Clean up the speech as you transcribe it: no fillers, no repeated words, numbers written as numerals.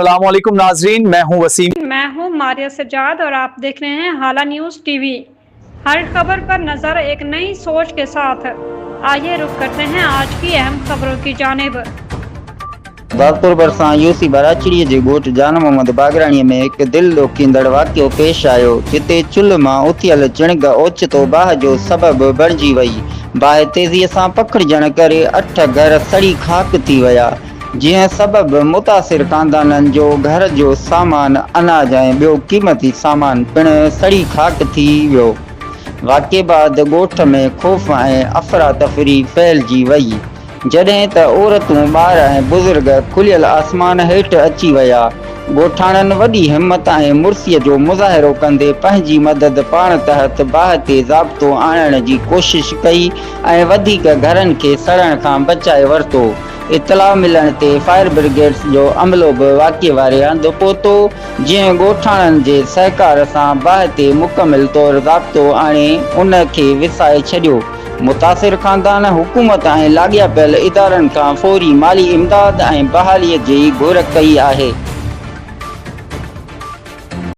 अस्सलामुअलैकुम नाजरीन, मैं हूं वसीम। मैं हूं मारिया सज्जाद और आप देख रहे हैं हाला न्यूज़ टीवी। हर खबर पर नजर एक नई सोच के साथ। आइए रुख करते हैं आज की अहम खबरों की जानिब। दातुर बरसां यूसी बराचड़ी जे ॻोठ जान मोहम्मद बागराणीअ में हिकु दिलि ॾोकींदड़ वाक़ियो पेश आयो, जिते चुल्ह मां उथियल चिणग ओचितो बाहि जो सबबु बणिजी वई। बाहि तेज़ीअ सां पखिड़िजण करे 8 घर सड़ी खाक थी विया, जिंहिं सबबु मुतासिर खानदाननि जो घर जो सामान, अनाज ऐं ॿियो क़ीमती सामान पिणु सड़ी खाक थी वियो। वाक़िए बाद ॻोठ में ख़ौफ़ ऐं अफ़रा तफ़री फहिलिजी वई, जॾहिं त औरतूं, ॿार ऐं बुज़ुर्ग खुलियल आसमान हेठि अची विया। ॻोठाणनि वॾी हिमत ऐं मुर्सीअ जो मुज़ाहिरो कंदे पंहिंजी मदद पाण तहत बाहि ते ज़ाब्तो आणण जी कोशिश कई ऐं वधीक घरनि खे सड़ण खां बचाए वरितो। इतला मिलण ते फायर ब्रिगेड्स जो अमलो बि वाक़िए वारे हंधि पहुतो, जंहिं ॻोठाणनि जे सहकार सां बाहि ते मुकमिल तौरु ज़ाब्तो आणे उन खे विसाए छॾियो। मुतासिर खानदान हुकूमत ऐं लाॻापियल इदारनि खां फौरी माली इमदाद ऐं बहालीअ जी घुर कई आहे।